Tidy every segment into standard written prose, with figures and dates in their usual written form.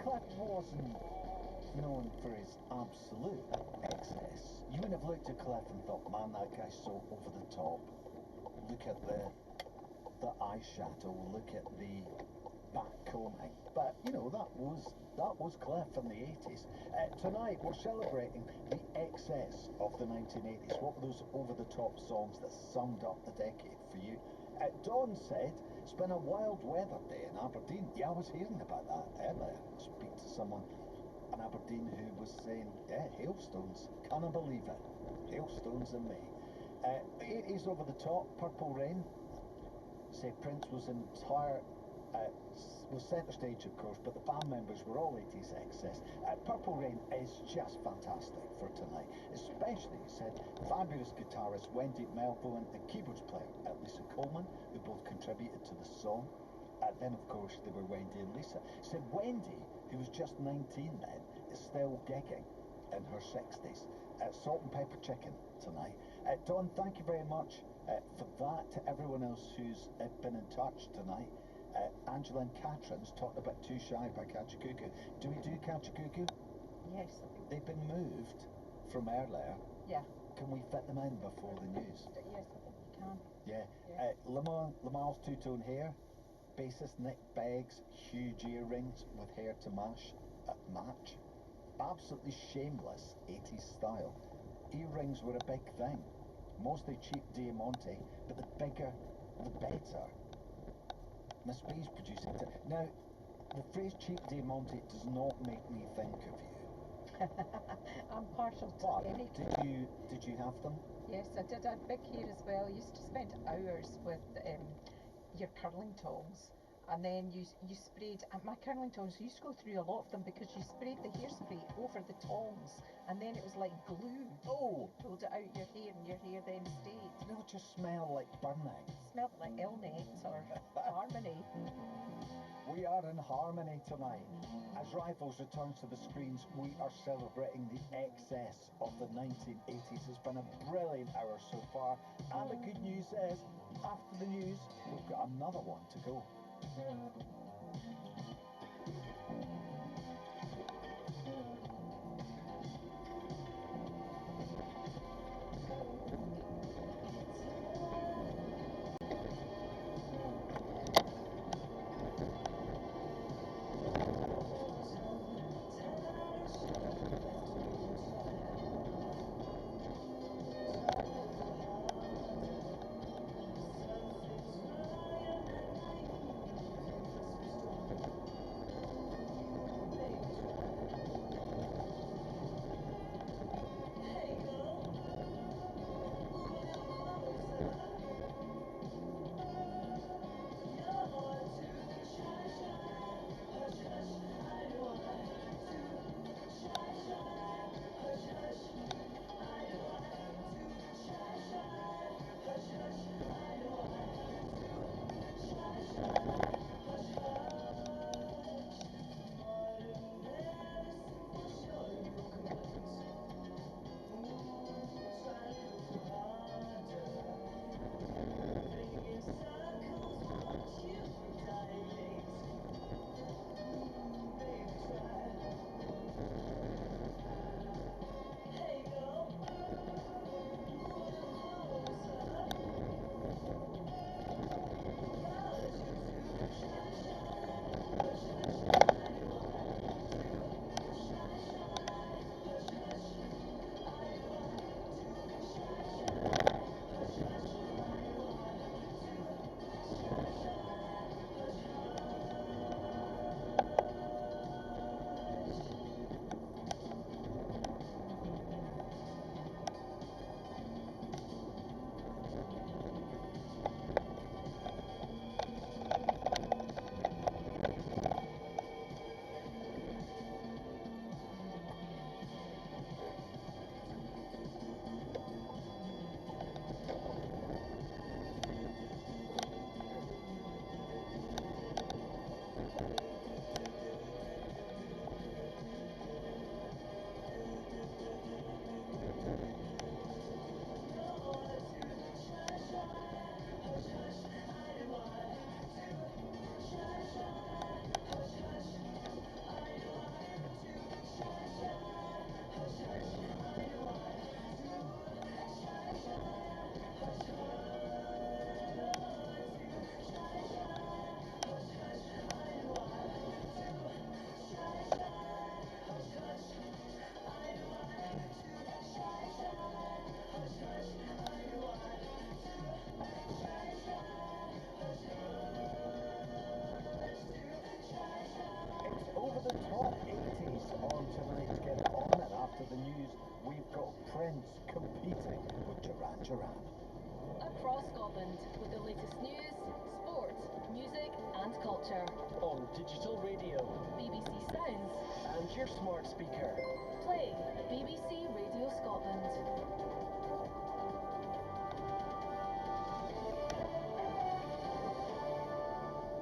Cliff wasn't known for his absolute excess. You wouldn't have looked at Cliff and thought, man, that guy's so over the top. Look at the eyeshadow, look at the back combing. But you know, that was Cliff in the 80s. Tonight we're celebrating the excess of the 1980s. What were those over-the-top songs that summed up the decade for you? Dawn said it's been a wild weather day in Aberdeen. Yeah, I was hearing about that earlier. Speak to someone in Aberdeen who was saying, yeah, hailstones. Can't believe it. Hailstones in May. 80s over the top, Purple Rain. Say Prince was was centre stage, of course, but the band members were all 80s excess. Purple Rain is just fantastic for tonight, especially, he said, fabulous guitarist Wendy Melville and keyboards player Lisa Coleman, who both contributed to the song. Then, of course, they were Wendy and Lisa. He said Wendy, who was just 19 then, is still gigging in her 60s. Salt and Pepper Chicken tonight. Don, thank you very much for that. To everyone else who's been in touch tonight. Angela and Catherine's talked about Too Shy by Kachakuku. Do we do Kachakuku? Yes. They've been moved from earlier. Yeah. Can we fit them in before the news? Yes, I think we can. Yeah. Yes. Lamal's two-tone hair. Bassist Nick Beggs, huge earrings with hair to match. Absolutely shameless 80s style. Earrings were a big thing. Mostly cheap Diamante, but the bigger, the better. Miss B's producing it. Now, the phrase cheap Diamante does not make me think of you. I'm partial to But any. did you have them? Yes, I did. I had big hair as well. I used to spend hours with your curling tongs, and then you sprayed. And my curling tongs, you used to go through a lot of them because you sprayed the hairspray over the tongs, and then it was like glue. Oh! You pulled it out your hair, and your hair then stayed. Didn't it just smell like burning? It smelled like Elnet or Harmony. We are in harmony tonight. As Rivals returns to the screens, we are celebrating the excess of the 1980s. It's been a brilliant hour so far. And the good news is, after the news, we've got another one to go. your smart speaker. Play BBC Radio Scotland.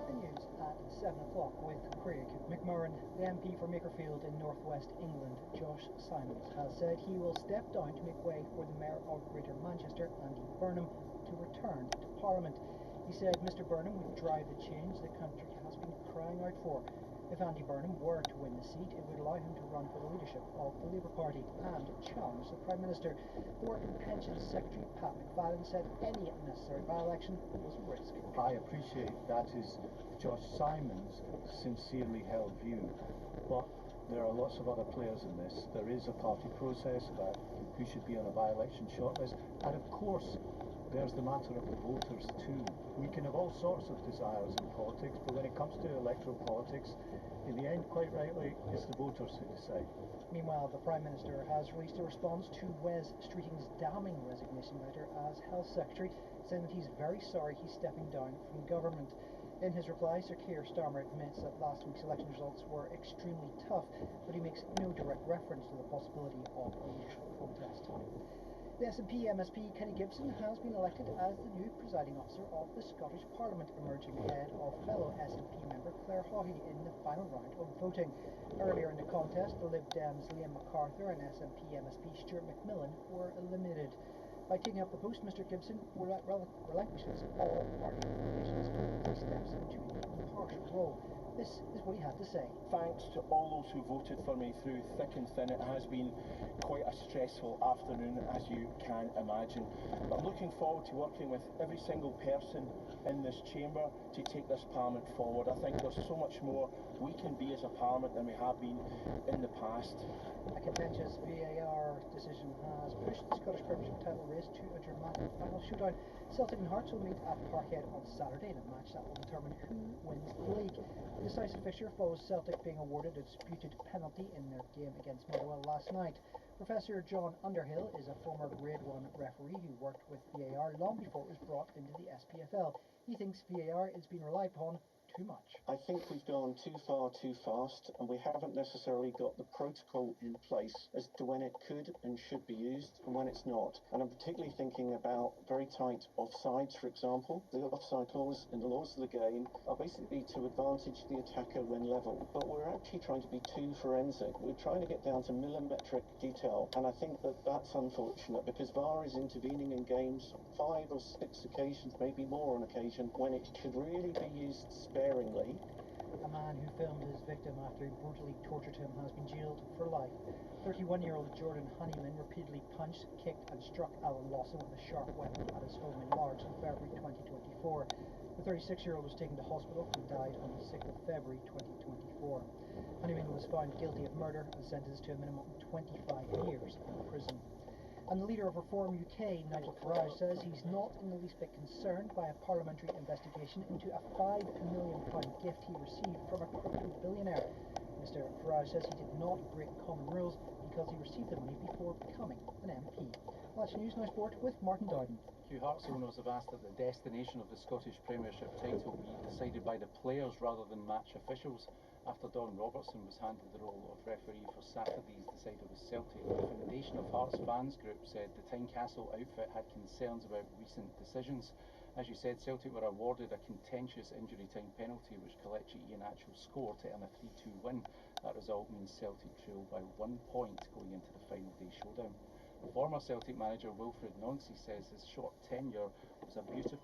The news at 7 o'clock with Craig McMurran. The MP for Makerfield in northwest England, Josh Simons, has said he will step down to make way for the Mayor of Greater Manchester, Andy Burnham, to return to Parliament. He said Mr Burnham would drive the change the country has been crying out for. If Andy Burnham were to win the seat, it would allow him to run for the leadership of the Labour Party and challenge the Prime Minister. The Work and Pensions Secretary Pat McFadden said any unnecessary by-election was a risk. I appreciate that is Josh Simon's sincerely held view, but there are lots of other players in this. There is a party process about who should be on a by-election shortlist, and of course there's the matter of the voters too. We can have all sorts of desires in politics, but when it comes to electoral politics, in the end, quite rightly, it's the voters who decide. Meanwhile, the Prime Minister has released a response to Wes Streeting's damning resignation letter as Health Secretary, saying that he's very sorry he's stepping down from government. In his reply, Sir Keir Starmer admits that last week's election results were extremely tough, but he makes no direct reference to the possibility of a leadership contest. The SNP MSP Kenny Gibson has been elected as the new presiding officer of the Scottish Parliament, emerging ahead of fellow SNP member Claire Haughey in the final round of voting. Earlier in the contest, the Lib Dems Liam MacArthur and SNP MSP Stuart McMillan were eliminated. By taking up the post, Mr Gibson relinquishes all party affiliations as he steps into the impartial role. This is what he had to say. Thanks to all those who voted for me through thick and thin. It has been quite a stressful afternoon, as you can imagine. But I'm looking forward to working with every single person in this chamber to take this Parliament forward. I think there's so much more we can be as a Parliament than we have been in the past. A contentious VAR decision has pushed the Scottish Premiership title race to a dramatic final shootout. Celtic and Hearts will meet at Parkhead on Saturday in a match that will determine who wins the league. The decisive fixture follows Celtic being awarded a disputed penalty in their game against Motherwell last night. Professor John Underhill is a former Grade 1 referee who worked with VAR long before it was brought into the SPFL. He thinks VAR is being relied upon too much. I think we've gone too far too fast, and we haven't necessarily got the protocol in place as to when it could and should be used and when it's not. And I'm particularly thinking about very tight offsides, for example. The offside clause in the laws of the game are basically to advantage the attacker when level, but we're actually trying to be too forensic. We're trying to get down to millimetric detail, and I think that that's unfortunate because VAR is intervening in games on 5 or 6 occasions, maybe more on occasion, when it should really be used sparingly. A man who filmed his victim after he brutally tortured him has been jailed for life. 31-year-old Jordan Honeyman repeatedly punched, kicked and struck Alan Lawson with a sharp weapon at his home in Largs in February 2024. The 36-year-old was taken to hospital and died on the 6th of February 2024. Honeyman was found guilty of murder and sentenced to a minimum of 25 years in prison. And the leader of Reform UK, Nigel Farage, says he's not in the least bit concerned by a parliamentary investigation into a £5 million gift he received from a crypto billionaire. Mr Farage says he did not break common rules because he received the money before becoming an MP. Well, that's news, now sport with Martin Dowden. Hearts owners have asked that the destination of the Scottish Premiership title be decided by the players rather than match officials, after Don Robertson was handed the role of referee for Saturday's decider with Celtic. The Foundation of Hearts Fans Group said the Tynecastle outfit had concerns about recent decisions. As you said, Celtic were awarded a contentious injury time penalty which Kelechi Iheanacho scored to earn a 3-2 win. That result means Celtic trail by 1 point going into the final day showdown. Former Celtic manager Wilfred Nancy says his short tenure was a beautiful